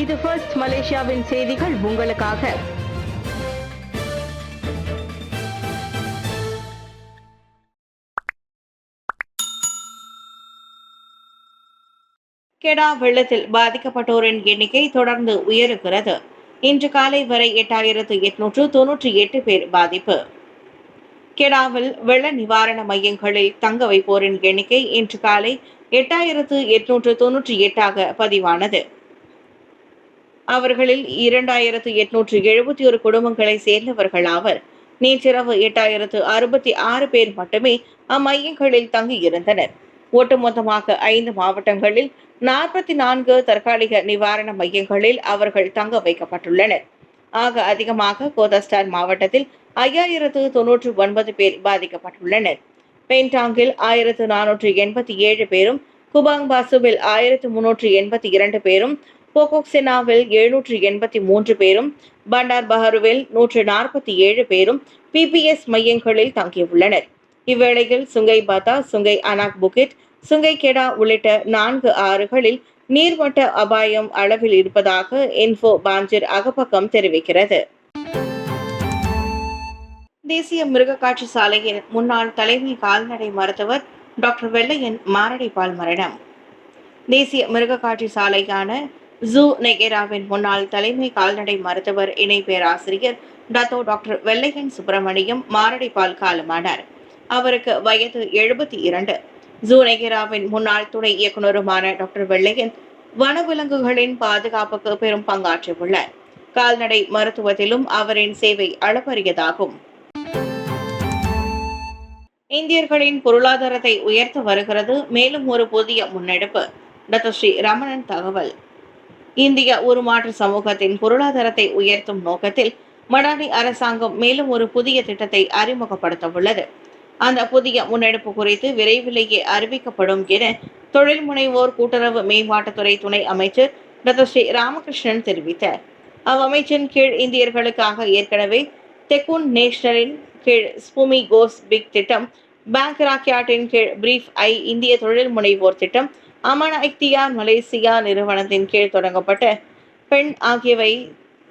இது ஃபர்ஸ்ட் மலேசியாவின் செய்திகள் உங்களுக்காக. கெடா வெள்ளத்தில் பாதிக்கப்பட்டோரின் எண்ணிக்கை தொடர்ந்து உயருகிறது. இன்று காலை வரை 8898 பேர் பாதிப்பு. கெடாவில் வெள்ள நிவாரண மையங்களில் தங்க வைப்போரின் எண்ணிக்கை இன்று காலை 8898 பதிவானது. அவர்களில் 2871 குடும்பங்களை சேர்ந்தவர்கள் ஆவர். நேற்றிரவு 8066 பேர் மட்டுமே அம்மையங்களில் தங்கியிருந்தனர். ஒட்டுமொத்தமாக 5 மாவட்டங்களில் 44 தற்காலிக நிவாரண மையங்களில் அவர்கள் தங்க வைக்கப்பட்டுள்ளனர். ஆக அதிகமாக கோதஸ்டார் மாவட்டத்தில் 5099 பேர் பாதிக்கப்பட்டுள்ளனர். பென்டாங்கில் 1487 பேரும், குபாங் பாசுவில் 1382 பேரும், போகோக்செனாவில் 783 பேரும், பண்டார் பஹருவில் 147 பேரும் பிபிஎஸ் மையங்களில் தங்கியுள்ளனர். இவ்வேளையில் சுங்கை பாத்தா, சுங்கை அனாக் புகிட், சுங்கை கெடா உள்ளிட்ட 4 ஆறுகளில் நீர்மட்ட அபாயம் அளவில் இருப்பதாக இன்ஃபோ பாஞ்சர் அகப்பக்கம் தெரிவிக்கிறது. தேசிய மிருகக்காட்சி சாலையின் முன்னாள் தலைமை கால்நடை மருத்துவர் டாக்டர் வெள்ளையன் மாரடைப்பால் மரணம். தேசிய மிருகக்காட்சி சாலையான ஜூ நெகேராவின் முன்னாள் தலைமை கால்நடை மருத்துவர் இணை பேராசிரியர் டாக்டர் வெள்ளையன் சுப்பிரமணியம் மாரடைப்பால் காலமானார். அவருக்கு வயது 72. ஜூ நெகேராவின் முன்னாள் துணை இயக்குநருமான டாக்டர் வெள்ளையன் வனவிலங்குகளின் பாதுகாப்புக்கு பெரும் பங்காற்றியுள்ளார். கால்நடை மருத்துவத்திலும் அவரின் சேவை அளப்பரியதாகும். இந்தியர்களின் பொருளாதாரத்தை உயர்த்த வருகிறது மேலும் ஒரு புதிய முன்னெடுப்பு. டாக்டர் ஸ்ரீ ரமணன் தகவல். இந்திய உருமாற்று சமூகத்தின் பொருளாதாரத்தை உயர்த்தும் நோக்கத்தில் மடானி அரசாங்கம் மேலும் ஒரு புதிய திட்டத்தை அறிமுகப்படுத்த உள்ளது. அந்த புதிய முன்னெடுப்பு குறித்து விரைவிலேயே அறிவிக்கப்படும் என தொழில் முனைவோர் கூட்டுறவு மேம்பாட்டுத்துறை துணை அமைச்சர் டாக்டர் ஸ்ரீ ராமகிருஷ்ணன் தெரிவித்தார். அவ்வமைச்சின் கீழ் இந்தியர்களுக்காக ஏற்கனவே தெக்குன் நேஷனலின் கீழ் ஸ்பூமி கோஸ் பிக் திட்டம், பேங்க் ராக்யாட்டின் கீழ் பிரீஃப் ஐ இந்திய தொழில் முனைவோர் திட்டம், அமனா இக்தியார் மலேசியா நிறுவனத்தின் கீழ் தொடங்கப்பட்ட பெண் ஆகியவை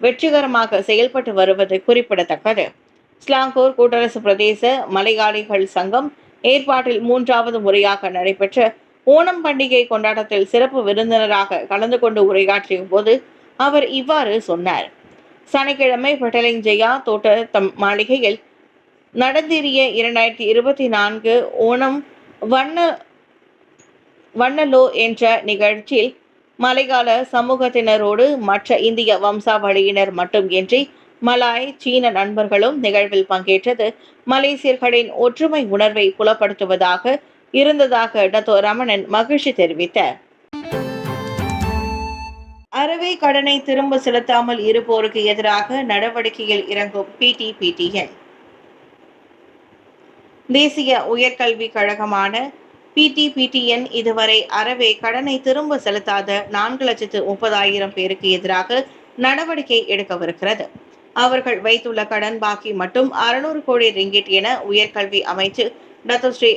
வெற்றிகரமாக செயல்பட்டு வருவது குறிப்பிடத்தக்கது. ஸ்லாங்கூர் கூட்டரசு பிரதேச மலையாளிகள் சங்கம் ஏற்பாட்டில் 3வது முறையாக நடைபெற்ற ஓணம் பண்டிகை கொண்டாட்டத்தில் சிறப்பு விருந்தினராக கலந்து கொண்டு உரையாற்றிய போது அவர் இவ்வாறு சொன்னார். சனிக்கிழமை பட்டலிங் ஜெயா தோட்ட தம் மாளிகையில் நடந்தேறிய 2024 ஓணம் வண்ணலோ என்ற நிகழ்ச்சியில் மலையாள சமூகத்தினரோடு மற்ற இந்திய வம்சாவளியினர் மட்டுமின்றி மலாய், சீன நண்பர்களும் நிகழ்வில் பங்கேற்றது மலேசியர்களின் ஒற்றுமை உணர்வை புலப்படுத்துவதாக இருந்ததாக டாக்டர் ரமணன் மகிழ்ச்சி தெரிவித்தார். அறவே கடனை திரும்ப செலுத்தாமல் இருப்போருக்கு எதிராக நடவடிக்கையில் இறங்கும் PTPTN. தேசிய உயர்கல்வி கழகமான PTPTN இதுவரை அறவே கடனை திரும்ப செலுத்தாத 4,30,000 பேருக்கு எதிராக நடவடிக்கை எடுக்கவிருக்கிறது. அவர்கள் வைத்துள்ள கடன் பாக்கி மட்டும் 600 கோடி ரிங்கிட் என உயர்கல்வி அமைச்சர் டாக்டர் ஸ்ரீ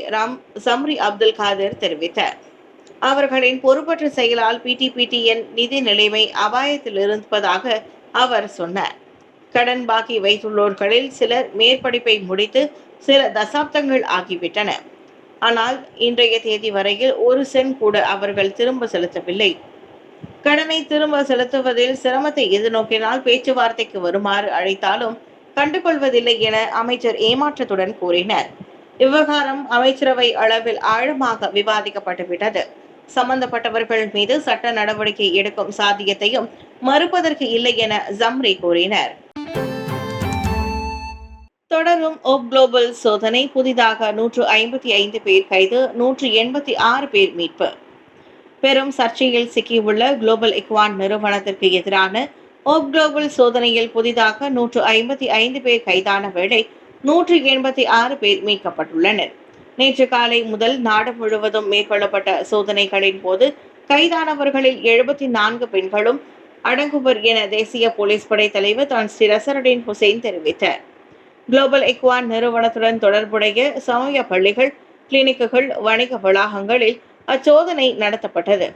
சம்ரி அப்துல் காதிர் தெரிவித்தார். அவர்களின் பொறுப்பற்ற செயலால் PTPTN நிதி நிலைமை அபாயத்தில் இருப்பதாக அவர் சொன்னார். கடன் பாக்கி வைத்துள்ளோர்களில் சிலர் மேற்படிப்பை முடித்து சில தசாப்தங்கள் ஆகிவிட்டன. ஆனால் இன்றைய தேதி வரையில் 1 சென்ட் கூட அவர்கள் திரும்ப செலுத்தவில்லை. கடனை திரும்ப செலுத்துவதில் சிரமத்தை எதிர்நோக்கினால் பேச்சுவார்த்தைக்கு வருமாறு அழைத்தாலும் கண்டுகொள்வதில்லை என அமைச்சர் ஏமாற்றத்துடன் கூறினார். இவ்விவகாரம் அமைச்சரவை அளவில் ஆழமாக விவாதிக்கப்பட்டுவிட்டது. சம்பந்தப்பட்டவர்கள் மீது சட்ட நடவடிக்கை எடுக்கும் சாத்தியத்தையும் மறுப்பதற்கு இல்லை என ஜம்ரி கூறினார். தொடரும் குளோபல் சோதனை. புதிதாக 155 பேர் கைது, 186 பேர் மீட்பு. பெரும் சர்ச்சையில் சிக்கியுள்ள குளோபல் எக்வான் நிறுவனத்திற்கு எதிரான குளோபல் சோதனையில் புதிதாக 155 பேர் கைதான வேளை 186 பேர் மீட்கப்பட்டுள்ளனர். நேற்று காலை முதல் நாடு முழுவதும் மேற்கொள்ளப்பட்ட சோதனைகளின் போது கைதானவர்களில் 74 பெண்களும் அடங்குவர் என தேசிய போலீஸ் படை தலைவர் தான் ஸ்ரீ ரசருடின் ஹுசைன் தெரிவித்தார். குளோபல் எக்வான் நிறுவனத்துடன் தொடர்புடைய சமய பள்ளிகள், கிளினிக்குகள், வணிக வளாகங்களில் அச்சோதனை நடத்தப்பட்டது.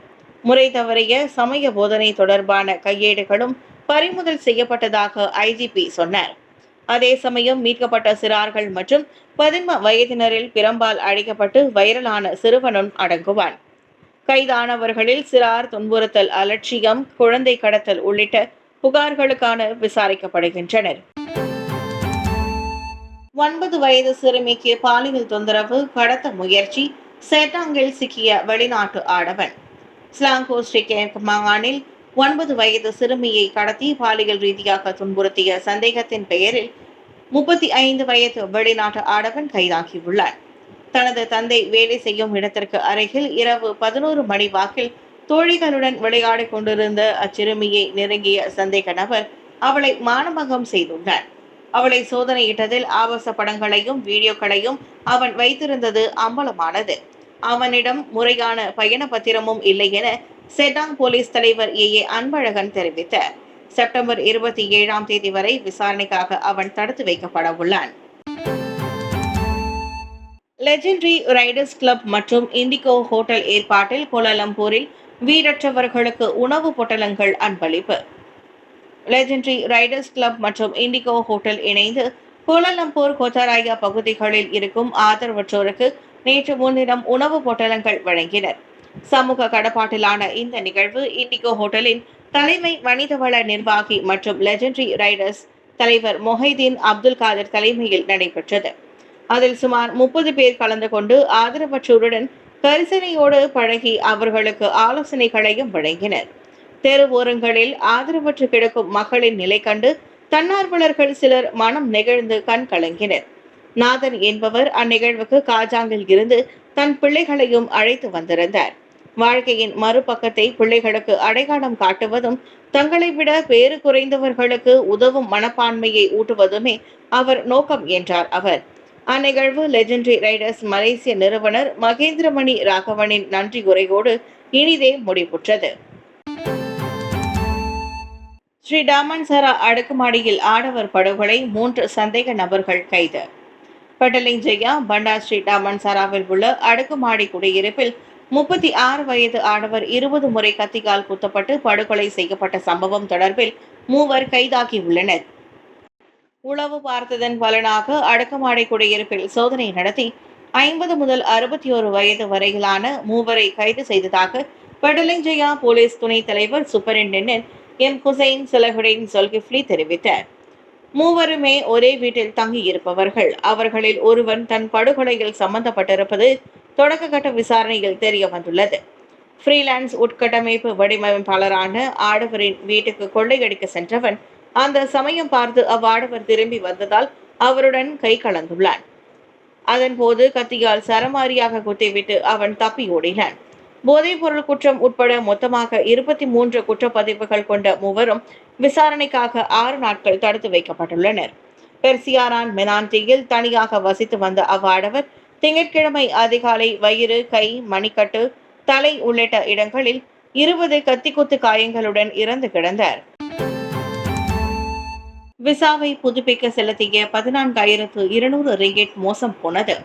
முறை தவறிய சமய போதனை தொடர்பான கையேடுகளும் பறிமுதல் செய்யப்பட்டதாக ஐஜிபி சொன்னார். அதே சமயம் மீட்கப்பட்ட சிறார்கள் மற்றும் 11 வயதினரில் பிரம்பால் அழிக்கப்பட்டு வைரலான சிறுவனும் அடங்குவான். கைதானவர்களில் சிறார் துன்புறுத்தல், அலட்சியம், குழந்தை கடத்தல் உள்ளிட்ட புகார்களுக்கான விசாரிக்கப்படுகின்றனர். 9 வயது சிறுமிக்கு பாலியல் தொந்தரவு, கடத்த முயற்சி, சேட்டாங்கில் சிக்கிய வெளிநாட்டு ஆடவன். ஸ்லாங்கூர் ஸ்ரீகேக் மாகாணில் 9 வயது சிறுமியை கடத்தி பாலியல் ரீதியாக துன்புறுத்திய சந்தேகத்தின் பெயரில் 35 வயது வெளிநாட்டு ஆடவன் கைதாகியுள்ளார். தனது தந்தை வேலை செய்யும் இடத்திற்கு அருகில் இரவு 11 மணி வாக்கில் தோழிகளுடன் விளையாடிக் கொண்டிருந்த அச்சிறுமியை நெருங்கிய சந்தேக நபர் அவளை மானபங்கம் செய்துள்ளார். அவளை சோதனையிட்டதில் ஆபாச படங்களையும் வீடியோக்களையும் அவன் வைத்திருந்தது அம்பலமானது. அவனிடம் முறையான பயண பத்திரமும் இல்லை என செட்டாங் போலீஸ் தலைவர் ஏ அன்பழகன் தெரிவித்தார். செப்டம்பர் 27ஆம் தேதி வரை விசாரணைக்காக அவன் தடுத்து வைக்கப்பட உள்ளான். லெஜெண்டரி ரைடர்ஸ் கிளப் மற்றும் இண்டிகோ ஹோட்டல் ஏற்பாட்டில் கோலாலம்பூரில் வீடற்றவர்களுக்கு உணவு பொட்டலங்கள் அன்பளிப்பு. லெஜெண்டரி ரைடர்ஸ் கிளப் மற்றும் இண்டிகோ ஹோட்டல் இணைந்து கோலாலம்பூர், கோத்தாராயா பகுதிகளில் இருக்கும் ஆதரவற்றோருக்கு நேற்று முன்தினம் உணவு பொட்டலங்கள் வழங்கினர். சமூக கடப்பாட்டிலான இந்த நிகழ்வு இண்டிகோ ஹோட்டலின் தலைமை மனிதவள நிர்வாகி மற்றும் லெஜெண்டரி ரைடர்ஸ் தலைவர் மொஹைதீன் அப்துல் காதர் தலைமையில் நடைபெற்றது. அதில் சுமார் 30 பேர் கலந்து கொண்டு ஆதரவற்றோருடன் கரிசனையோடு பழகி அவர்களுக்கு ஆலோசனைகளையும் வழங்கினர். தெருவோரங்களில் ஆதரவற்று கிடக்கும் மக்களின் நிலை கண்டு தன்னார்வலர்கள் சிலர் மனம் நெகிழ்ந்து கண் கலங்கினர். நாதன் என்பவர் அந்நிகழ்வுக்கு காஜாங்கில் இருந்து தன் பிள்ளைகளையும் அழைத்து வந்திருந்தார். வாழ்க்கையின் மறுபக்கத்தை பிள்ளைகளுக்கு அடையாளம் காட்டுவதும் தங்களை விட பேறு குறைந்தவர்களுக்கு உதவும் மனப்பான்மையை ஊட்டுவதுமே அவர் நோக்கம் என்றார் அவர். அந்நிகழ்வு லெஜெண்டரி ரைடர்ஸ் மலேசிய நிறுவனர் மகேந்திரமணி ராகவனின் நன்றி உரையோடு இனிதே முடிவுற்றது. ஸ்ரீ டாமன்சரா அடுக்குமாடியில் ஆடவர் படுகொலை, 3 சந்தேக நபர்கள் கைது. பெட்டலிங் ஜெயா பண்டா ஸ்ரீ டாமன்சராவில் உள்ள அடுக்குமாடி குடியிருப்பில் 36 வயது ஆடவர் 20 முறை கத்தியால் குத்தப்பட்டு படுகொலை செய்யப்பட்ட சம்பவம் தொடர்பில் 3 கைதாகியுள்ளனர். உளவு பார்த்ததன் பலனாக அடுக்குமாடி குடியிருப்பில் சோதனை நடத்தி 50 முதல் 61 வயது வரையிலான 3 கைது செய்ததாக பெட்டலிங் ஜெயா போலீஸ் துணைத் தலைவர் சூப்பரிண்டென்டென்ட் எம் ஹுசைன் சலஹுடின் சொல்கிஃப்லி தெரிவித்தார். 3 ஒரே வீட்டில் தங்கியிருப்பவர்கள். அவர்களில் ஒருவன் தன் படுகொலையில் சம்பந்தப்பட்டிருப்பது தொடக்க கட்ட விசாரணையில் தெரிய வந்துள்ளது. ஃப்ரீலான்ஸ் உட்கட்டமைப்பு வடிவமைப்பாளரான ஆடவரின் வீட்டுக்கு கொள்ளையடிக்க சென்றவன் அந்த சமயம் பார்த்து அவ்வாடவர் திரும்பி வந்ததால் அவருடன் கை கலந்துள்ளான். அதன் போது கத்தியால் சரமாரியாக குத்திவிட்டு அவன் தப்பி ஓடினான். போதைப்பொருள் குற்றம் உட்பட மொத்தமாக 23 குற்றப்பதிவுகள் கொண்ட 3 விசாரணைக்காக 6 நாட்கள் தடுத்து வைக்கப்பட்டுள்ளனர். பெர்சியாரான் மெனான்டியில் தனியாக வசித்து வந்த அவ்வாடவர் திங்கட்கிழமை அதிகாலை வயிறு, கை, மணிக்கட்டு, தலை உள்ளிட்ட இடங்களில் 20 கத்திக்குத்து காயங்களுடன் இறந்து கிடந்தார். விசாவை புதுப்பிக்க செலுத்திய 14,200 ரிங்கிட் மோசம் போனது.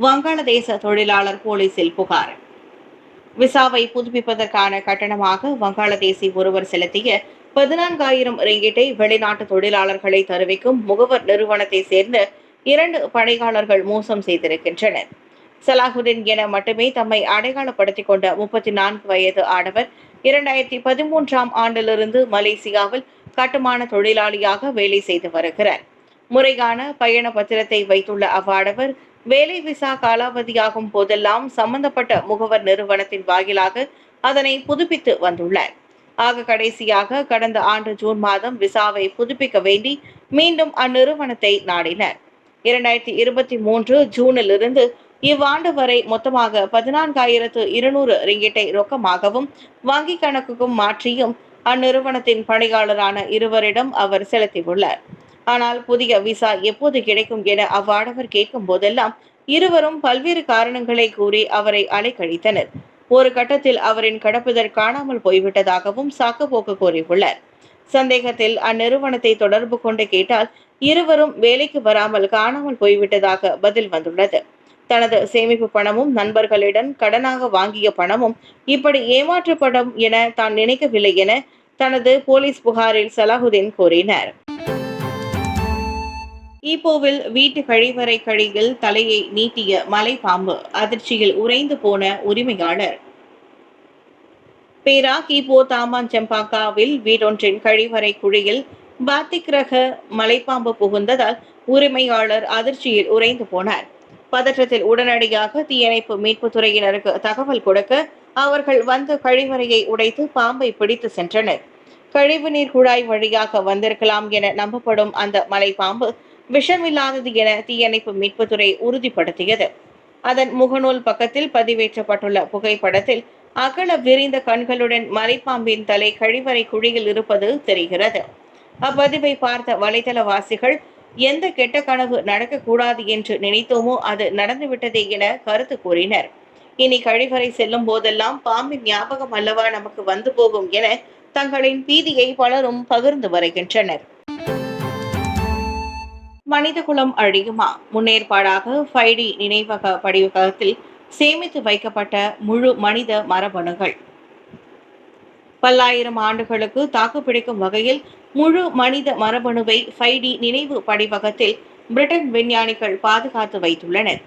வங்காளதேச தொழிலாளர் போலீசில் புகார். விசாவை புதுப்பிப்பதற்கான கட்டணமாக வங்காளதேசி ஒருவர் செலுத்திய 14,000 ரிங்கிட்டை வெளிநாட்டு தொழிலாளர்களை தருவிக்கும் முகவர் நிறுவனத்தை சேர்ந்த 2 பணியாளர்கள் மோசம் செய்திருக்கின்றனர். சலாஹுதீன் என மட்டுமே தம்மை அடையாளப்படுத்திக் கொண்ட 34 வயது ஆடவர் 2013ஆம் ஆண்டிலிருந்து மலேசியாவில் கட்டுமான தொழிலாளியாக வேலை செய்து வருகிறார். முறையான பயண பத்திரத்தை வைத்துள்ள அவ்வாடவர் வேலை விசா காலாவதியாகும் போதெல்லாம் சம்பந்தப்பட்ட முகவர் நிறுவனத்தின் வாயிலாக அதனை புதுப்பித்து வந்துள்ளார். ஆக கடைசியாக கடந்த ஆண்டு ஜூன் மாதம் விசாவை புதுப்பிக்க வேண்டி மீண்டும் அந்நிறுவனத்தை நாடினர். 2023 ஜூனிலிருந்து இவ்வாண்டு வரை மொத்தமாக 14,200 ரிங்கிட்டை ரொக்கமாகவும் வங்கி கணக்குக்கும் மாற்றியும் அந்நிறுவனத்தின் பணியாளரான இருவரிடம் அவர் செலுத்தியுள்ளார். ஆனால் புதிய விசா எப்போது கிடைக்கும் என அவ்வாடவர் கேட்கும் போதெல்லாம் இருவரும் பல்வேறு காரணங்களை கூறி அவரை அலைக்கழித்தனர். ஒரு கட்டத்தில் அவரின் கடப்புதல் காணாமல் போய்விட்டதாகவும் சாக்குப்போக்கு கூறியுள்ளார். சந்தேகத்தில் அந்நிறுவனத்தை தொடர்பு கொண்டு கேட்டால் இருவரும் வேலைக்கு வராமல் காணாமல் போய்விட்டதாக பதில் வந்துள்ளது. தனது சேமிப்பு பணமும் நண்பர்களிடம் கடனாக வாங்கிய பணமும் இப்படி ஏமாற்றப்படும் என தான் நினைக்கவில்லை என தனது போலீஸ் புகாரில் சலாஹுதீன் கூறினார். ஈப்போவில் வீட்டு கழிவறை கழியில் தலையை நீட்டிய மலைப்பாம்பு, அதிர்ச்சியில் உறைந்து போன உரிமையாளர். பேரா ஈப்போ தாமான் செம்பாக்காவில் வீடொன்றின் கழிவறை குழியில் பாத்திக் ரக மலைப்பாம்பு புகுந்ததால் உரிமையாளர் அதிர்ச்சியில் உறைந்து போனார். பதற்றத்தில் உடனடியாக தீயணைப்பு மீட்பு துறையினருக்கு தகவல் கொடுக்க அவர்கள் வந்து கழிவறையை உடைத்து பாம்பை பிடித்து சென்றனர். கழிவுநீர் குழாய் வழியாக வந்திருக்கலாம் என நம்பப்படும் அந்த மலைப்பாம்பு விஷமில்லாதது என தீயணைப்பு மீட்புத்துறை உறுதிப்படுத்தியது. அதன் முகநூல் பக்கத்தில் பதிவேற்றப்பட்டுள்ள புகைப்படத்தில் அகல விரிந்த கண்களுடன் மலைப்பாம்பின் தலை கழிவறை குழியில் இருப்பது தெரிகிறது. அப்பதிவை பார்த்த வலைதளவாசிகள், எந்த கெட்ட கனவு நடக்கக்கூடாது என்று நினைத்தோமோ அது நடந்துவிட்டதே என கருத்து கூறினர். இனி கழிவறை செல்லும் போதெல்லாம் பாம்பின் ஞாபகம் அல்லவா நமக்கு வந்து போகும் என தங்களின் பீதியை பலரும் பகிர்ந்து வருகின்றனர். மனிதகுலம் அழியுமா? முன்னேற்பாடாக 5D நினைவக படிவகத்தில் சேமித்து வைக்கப்பட்ட முழு மனித மரபணுகள். பல்லாயிரம் ஆண்டுகளுக்கு தாக்குப்பிடிக்கும் வகையில் முழு மனித மரபணுவை 5D நினைவு படிவகத்தில் பிரிட்டன் விஞ்ஞானிகள் பாதுகாத்து வைத்துள்ளனர்.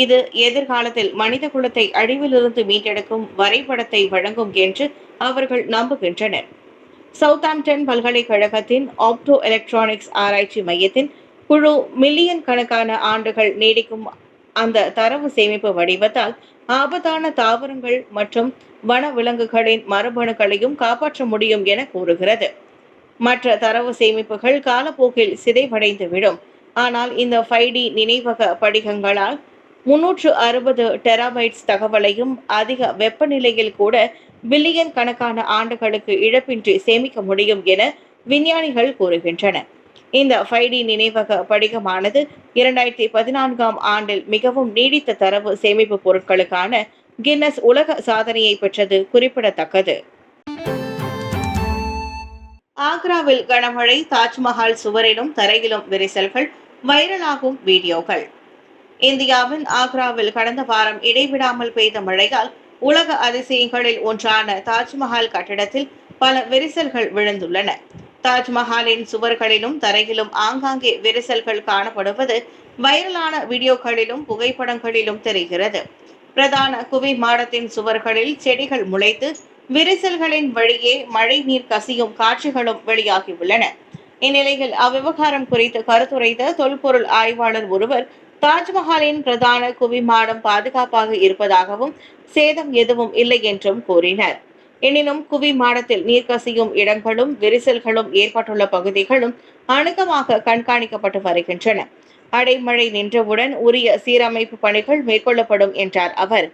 இது எதிர்காலத்தில் மனித குலத்தை அழிவிலிருந்து மீட்டெடுக்கும் வரைபடத்தை வழங்கும் என்று அவர்கள் நம்புகின்றனர். சவுத்தாம்ப்டன் பல்கலைக்கழகத்தின் ஆப்டோ எலக்ட்ரானிக்ஸ் ஆராய்ச்சி மையத்தின் குழு மில்லியன் கணக்கான ஆண்டுகள் நீடிக்கும் அந்த தரவு சேமிப்பு வடிவத்தால் ஆபத்தான தாவரங்கள் மற்றும் வன விலங்குகளின் மரபணுக்களையும் காப்பாற்ற முடியும் என கூறுகிறது. மற்ற தரவு சேமிப்புகள் காலப்போக்கில் சிதைவடைந்துவிடும். ஆனால் இந்த 5D நினைவக படிகங்களால் 360 டெராபைட்ஸ் தகவலையும் அதிக வெப்பநிலையில் கூட பில்லியன் கணக்கான ஆண்டுகளுக்கு இழப்பின்றி சேமிக்க முடியும் என விஞ்ஞானிகள் கூறுகின்றனர். இந்த 5D நினைவக படிகமானது 2014ஆம் ஆண்டில் மிகவும் நீடித்த தரவு சேமிப்பு பொருட்களுக்கான கின்னஸ் உலக சாதனையை பெற்றது குறிப்பிடத்தக்கது. ஆக்ராவில் கனமழை, தாஜ்மஹால் சுவரிலும் தரையிலும் விரிசல்கள், வைரலாகும் வீடியோக்கள். இந்தியாவின் ஆக்ராவில் கடந்த வாரம் இடைவிடாமல் பெய்த மழையால் உலக அதிசயங்களில் ஒன்றான தாஜ்மஹால் கட்டடத்தில் பல விரிசல்கள் விழுந்துள்ளன. தாஜ்மஹாலின் சுவர்களிலும் தரையிலும் ஆங்காங்கே விரிசல்கள் காணப்படுவது வைரலான வீடியோக்களிலும் புகைப்படங்களிலும் தெரிகிறது. பிரதான குவி மாடத்தின் சுவர்களில் செடிகள் முளைத்து விரிசல்களின் வழியே மழை நீர் கசியும் காட்சிகளும் வெளியாகியுள்ளன. இந்நிலையில் அவ்விவகாரம் குறித்து கருத்துரைத்த தொல்பொருள் ஆய்வாளர் ஒருவர் தாஜ்மஹாலின் பிரதான குவி மாடம் பாதுகாப்பாக இருப்பதாகவும் சேதம் எதுவும் இல்லை என்றும் கூறினார். எனினும் குவி மாடத்தில் நீர் கசியும் இடங்களும் விரிசல்களும் ஏற்பட்டுள்ள பகுதிகளும் அணுக்கமாக கண்காணிக்கப்பட்டு வருகின்றன. அடைமழை நின்றவுடன் உரிய சீரமைப்பு பணிகள் மேற்கொள்ளப்படும் என்றார் அவர்.